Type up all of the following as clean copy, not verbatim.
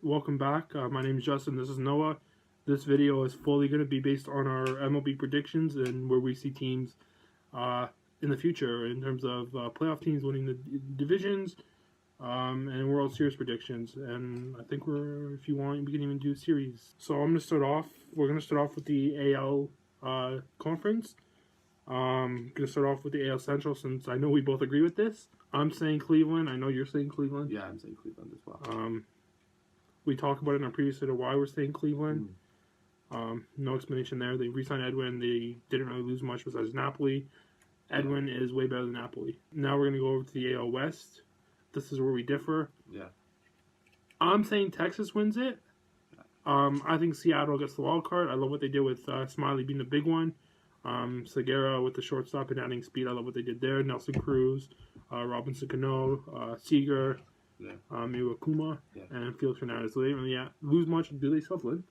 Welcome back. My name is Justin. This is Noah. This video is fully going to be based on our MLB predictions and where we see teams in the future in terms of playoff teams winning the divisions and World Series predictions. And I think if you want, we can even do series. So I'm going to start off. We're going to start off with the AL conference. I'm going to start off with the AL Central since I know we both agree with this. I'm saying Cleveland. I know you're saying Cleveland. Yeah, I'm saying Cleveland as well. We talked about it in our previous video why we're saying Cleveland. No explanation there. They re-signed Edwin. They didn't really lose much besides Napoli. Edwin is way better than Napoli. Now we're going to go over to the AL West. This is where we differ. Yeah. I'm saying Texas wins it. I think Seattle gets the wild card. I love what they did with Smiley being the big one. Segura with the shortstop and adding speed. I love what they did there. Nelson Cruz, Robinson Cano, Seager, Iwakuma, and Felix Hernandez. So they didn't really lose much. Do they still have Lynn?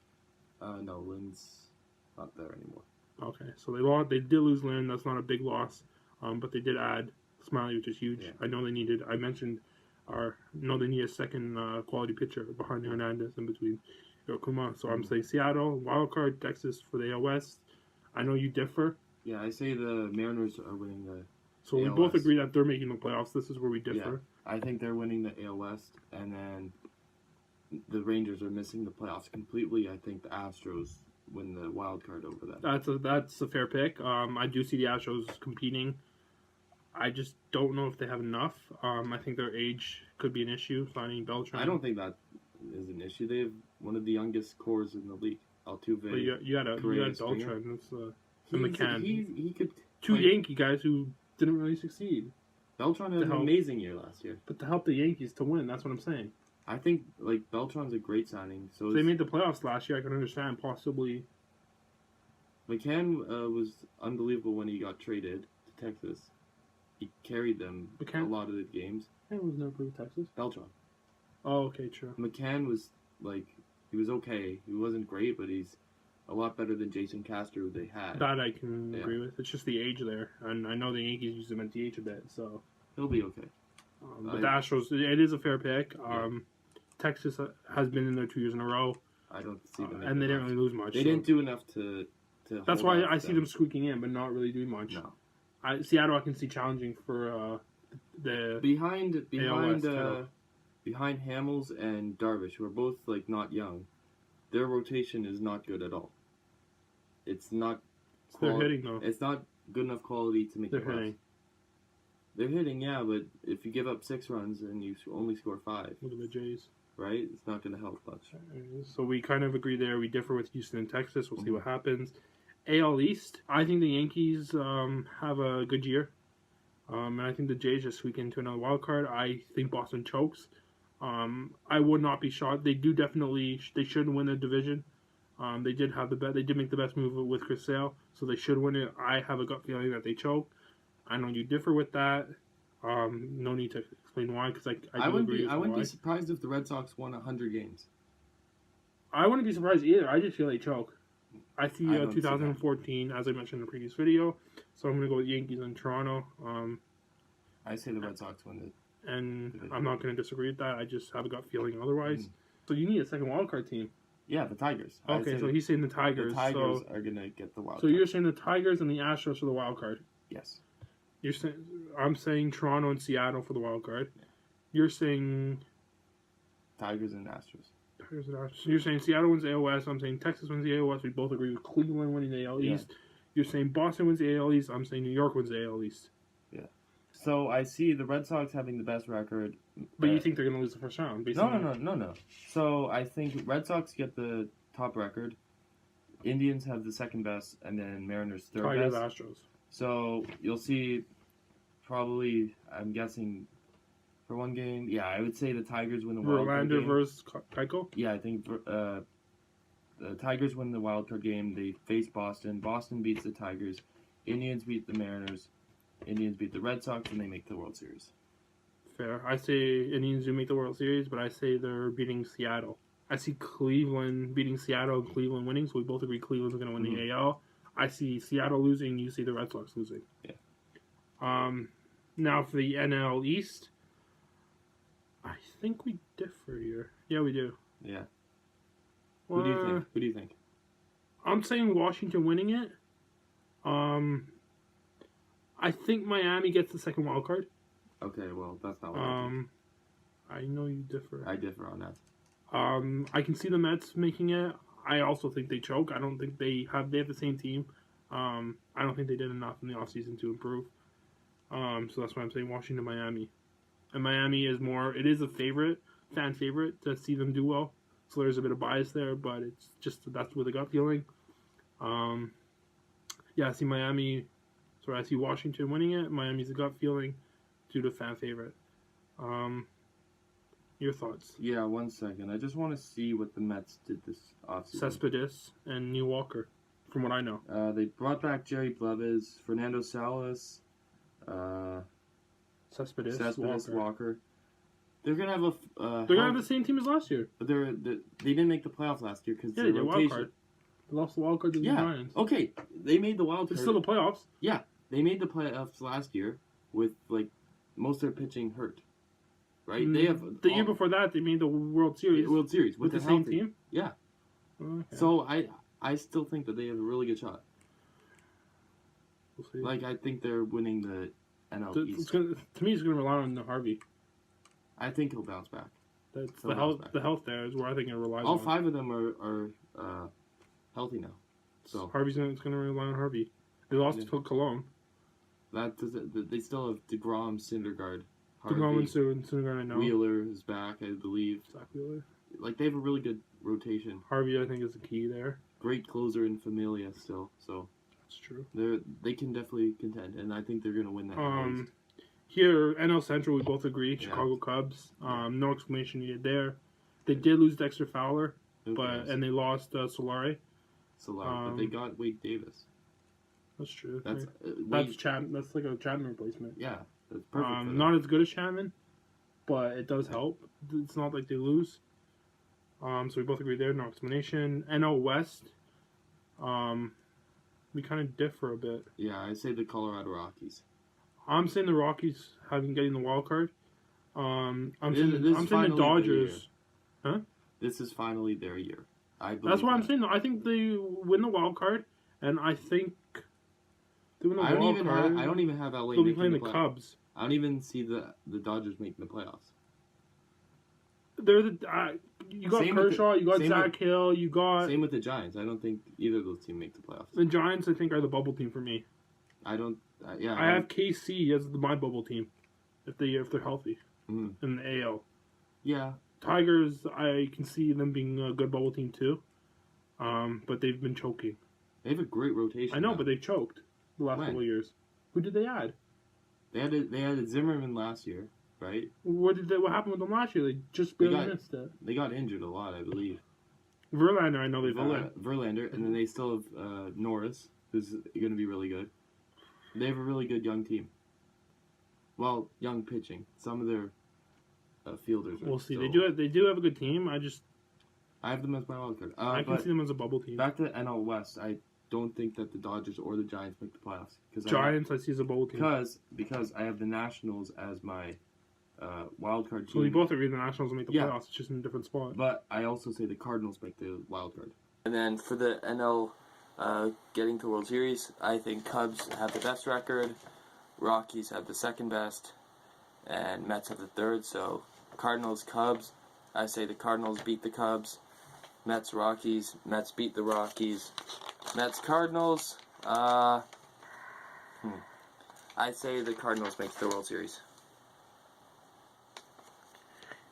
No, Lynn's not there anymore. Okay, so they did lose Lynn. That's not a big loss, but they did add Smiley, which is huge. Yeah. I know they needed. I mentioned, they need a second quality pitcher behind Hernandez in between Iwakuma. So I'm saying Seattle wild card, Texas for the AL West. I know you differ. Yeah, I say the Mariners are winning the. So we both agree that they're making the playoffs. This is where we differ. Yeah, I think they're winning the AL West, and then the Rangers are missing the playoffs completely. I think the Astros win the wild card over them. That's a fair pick. I do see the Astros competing. I just don't know if they have enough. I think their age could be an issue. Signing Beltran. I don't think that is an issue. They have one of the youngest cores in the league. Altuve. But you had Beltran. That's McCann. He could two Yankee guys who didn't really succeed. Beltran had an amazing year last year. But to help the Yankees to win, that's what I'm saying. I think Beltran's a great signing. So they made the playoffs last year. I can understand possibly. McCann was unbelievable when he got traded to Texas. He carried them a lot of the games. McCann was never with Texas. Beltran. Oh, okay, true. McCann was he was okay. He wasn't great, but he's a lot better than Jason Castro they had. That I can agree with. It's just the age there, and I know the Yankees use him at DH a bit, so he'll be okay. But the Astros, it is a fair pick. Texas has been in there 2 years in a row. I don't see them, and they didn't really lose much. They didn't do enough to that's why I see them squeaking in, but not really doing much. No, Seattle I can see challenging for the behind Hamels and Darvish, who are both not young. Their rotation is not good at all. It's not. They're hitting though. It's not good enough quality to make. They're hitting. They're hitting, yeah, but if you give up 6 runs and you only score 5, look at the Jays. Right? It's not going to help much. So we kind of agree there. We differ with Houston and Texas. We'll see what happens. AL East. I think the Yankees have a good year, and I think the Jays just squeak into another wild card. I think Boston chokes. I would not be shocked. They should win the division. They did make the best move with Chris Sale, so they should win it. I have a gut feeling that they choke. I know you differ with that. No need to explain why, because I wouldn't be surprised if the Red Sox won 100 games. I wouldn't be surprised either. I just feel they choke. I see 2014, as I mentioned in the previous video. So I'm going to go with Yankees and Toronto. I say the Red Sox win it. And I'm not going to disagree with that. I just have a gut feeling otherwise. So you need a second wildcard team. Yeah, the Tigers. Okay, so he's saying the Tigers. The Tigers are going to get the wild card. So you're saying the Tigers and the Astros for the wild card? Yes. I'm saying Toronto and Seattle for the wild card. Yeah. You're saying Tigers and Astros. Tigers and Astros. So you're saying Seattle wins the AL West. I'm saying Texas wins the AL West. We both agree with Cleveland winning the AL East. You're saying Boston wins the AL East. I'm saying New York wins the AL East. Yeah. So I see the Red Sox having the best record. But you think they're going to lose the first round? No. So I think Red Sox get the top record. Indians have the second best, and then Mariners third Tigers, best. Astros. So you'll see, probably, I'm guessing, for one game, I would say the Tigers win the wild card game. Verlander versus Keiko? Yeah, I think the Tigers win the wild card game. They face Boston. Boston beats the Tigers. Indians beat the Mariners. Indians beat the Red Sox, and they make the World Series. Fair. I say Indians do make the World Series, but I say they're beating Seattle. I see Cleveland beating Seattle and Cleveland winning, so we both agree Cleveland's going to win the AL. I see Seattle losing. You see the Red Sox losing. Yeah. Now for the NL East, I think we differ here. Yeah, we do. Yeah. Who do you think? Who do you think? I'm saying Washington winning it. I think Miami gets the second wild card. Okay, well, that's not what I think. I know you differ. I differ on that. I can see the Mets making it. I also think they choke. I don't think they have the same team. I don't think they did enough in the offseason to improve. So that's why I'm saying Washington, Miami. And Miami is it is a fan favorite to see them do well. So there's a bit of bias there, but it's just, that's with a gut feeling. Yeah, I see I see Washington winning it. Miami's a gut feeling due to fan favorite. Your thoughts? Yeah, 1 second. I just want to see what the Mets did this offseason. Cespedes and Neil Walker, from what I know. They brought back Jerry Bleves, Fernando Salas, Cespedes, Walker. They're gonna have they're gonna have the same team as last year. But they didn't make the playoffs last year because they did wild card. They lost the wild card to the Giants. Okay, they made the wild card. It's still the playoffs. Yeah, they made the playoffs last year with most of their pitching hurt. Right? They have the year before that they made the World Series. World Series with the same team. Yeah. Okay. So I still think that they have a really good shot. We'll see. I think they're winning the NL East. To me, it's going to rely on Harvey. I think he'll bounce back. That's the health. The health there is where I think it relies. All on. 5 of them are healthy now. So Harvey's going to rely on Harvey. They lost to Cologne. They still have DeGrom, Syndergaard, Harvey, DeGrom and Syndergaard. I know. Wheeler is back, I believe. Zach Wheeler. They have a really good rotation. Harvey, I think, is the key there. Great closer in Familia still. So that's true. They can definitely contend, and I think they're going to win that. Here, NL Central, we both agree. Chicago Cubs. No explanation needed there. They did lose Dexter Fowler, and they lost Solari. But they got Wade Davis. That's true. That's That's like a Chapman replacement. Yeah, that's perfect. Not as good as Chapman, but it does help. It's not like they lose. So we both agree there. No explanation. NL West. We kind of differ a bit. Yeah, I say the Colorado Rockies. I'm saying the Rockies getting the wild card. I'm saying the Dodgers. Huh? This is finally their year. That's what I'm saying. I think they win the wild card, and I think they win the wild card. I don't even have LA. They'll be playing the Cubs. I don't even see the Dodgers making the playoffs. They're you got Kershaw, you got Zach Hill, you got. Same with the Giants. I don't think either of those teams make the playoffs. The Giants, I think, are the bubble team for me. I don't. I have KC as my bubble team, if they're healthy in the AL. Yeah. Tigers, I can see them being a good bubble team too, but they've been choking. They have a great rotation. I know, but they've choked the last couple of years. Who did they add? They added Zimmerman last year, right? What happened with them last year? They just barely missed it. They got injured a lot, I believe. Verlander, I know they've added. Verlander, and then they still have Norris, who's going to be really good. They have a really good young team. Well, young pitching. Some of their fielders. We'll see. They do have a good team. I have them as my wild card. I can see them as a bubble team. Back to NL West. I don't think that the Dodgers or the Giants make the playoffs. I see as a bubble team. Because I have the Nationals as my wild card team. So we both agree the Nationals will make the playoffs. It's just in a different spot. But I also say the Cardinals make the wild card. And then for the NL getting to World Series, I think Cubs have the best record, Rockies have the second best, and Mets have the third. So Cardinals, Cubs, I say the Cardinals beat the Cubs. Mets, Rockies, Mets beat the Rockies. Mets, Cardinals, I say the Cardinals make the World Series.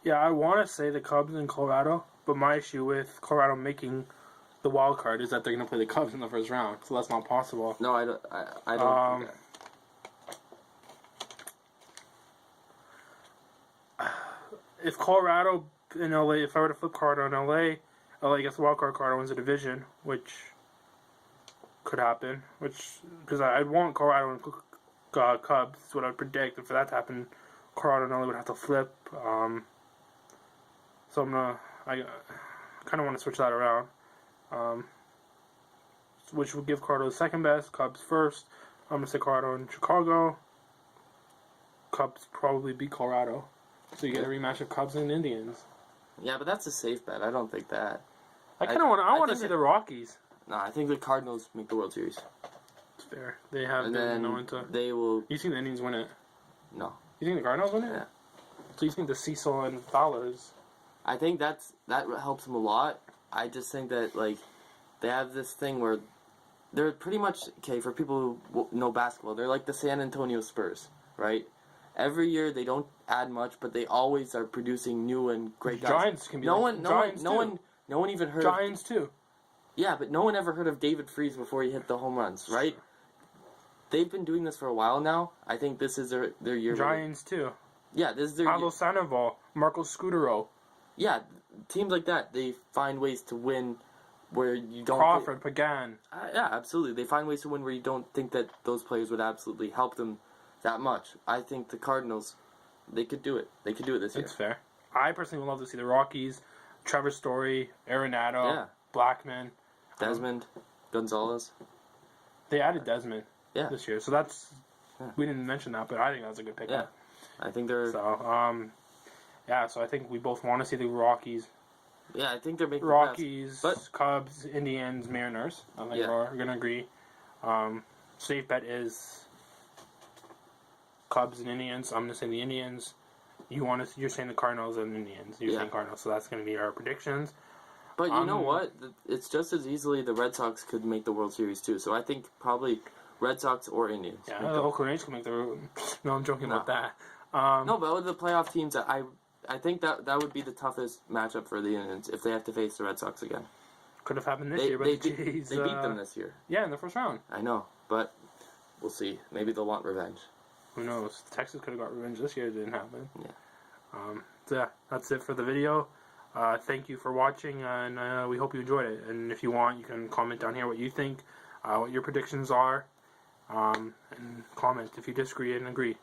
Yeah, I want to say the Cubs in Colorado, but my issue with Colorado making the wild card is that they're going to play the Cubs in the first round, so that's not possible. No, I don't think that. If Colorado in LA, if I were to flip Colorado in LA gets the wild card, Colorado wins the division, which could happen. Because I'd want Colorado and Cubs, is what I'd predict. And for that to happen, Colorado and LA would have to flip. So I kind of want to switch that around. Which would give Colorado the second best, Cubs first. I'm going to say Colorado and Chicago. Cubs probably beat Colorado. So you get a rematch of Cubs and Indians. Yeah, but that's a safe bet. I don't think that. I kind of want. I want to think see that- the Rockies. No, I think the Cardinals make the World Series. It's fair. They have And been then known to. they will. You think the Indians win it? No. You think the Cardinals win it? Yeah. So you think the Cecil and Fowlers? I think that helps them a lot. I just think that, like, they have this thing where they're pretty much, okay, for people who know basketball, they're like the San Antonio Spurs, right? Every year they don't add much, but they always are producing new and great guys. Giants can be no like one, Giants no too. one, no one even heard. Giants too. Yeah, but no one ever heard of David Freese before he hit the home runs, right? They've been doing this for a while now. I think this is their year. Giants too. Yeah, this is their Pablo year. Sandoval, Marco Scutero, Yeah, teams like that, they find ways to win where you don't. Crawford, Pagan. Yeah, absolutely. They find ways to win where you don't think that those players would absolutely help them that much. I think the Cardinals, they could do it. They could do it this year. That's fair. I personally would love to see the Rockies, Trevor Story, Arenado, Yeah. Blackman. Desmond, Gonzalez. They added Desmond Yeah. this year, so that's Yeah. we didn't mention that, but I think that's a good Yeah. pickup. I think they're. So so I think we both want to see the Rockies, Yeah, I think they're making Rockies, But- Cubs, Indians, Mariners. I think Yeah. we're gonna agree. Safe bet is Cubs and Indians. I'm gonna say the Indians. You're saying the Cardinals and Indians. You're Yeah. saying Cardinals, so that's gonna be our predictions. But you know Um, what? It's just as easily the Red Sox could make the World Series too. So I think probably Red Sox or Indians. Yeah, make the the- Oakland A's can make the. No, I'm joking No. about that. No, but with the playoff teams, I think that would be the toughest matchup for the Indians if they have to face the Red Sox again. Could have happened this They, year, but they, the beat, Jays. they beat them this year. Yeah, in the first round. I know, but we'll see. Maybe they'll want revenge. Who knows? Texas could have got revenge this year. It didn't happen. Yeah. So yeah, that's it for the video. Thank you for watching, and we hope you enjoyed it. And if you want, you can comment down here what you think, what your predictions are, and comment if you disagree and agree.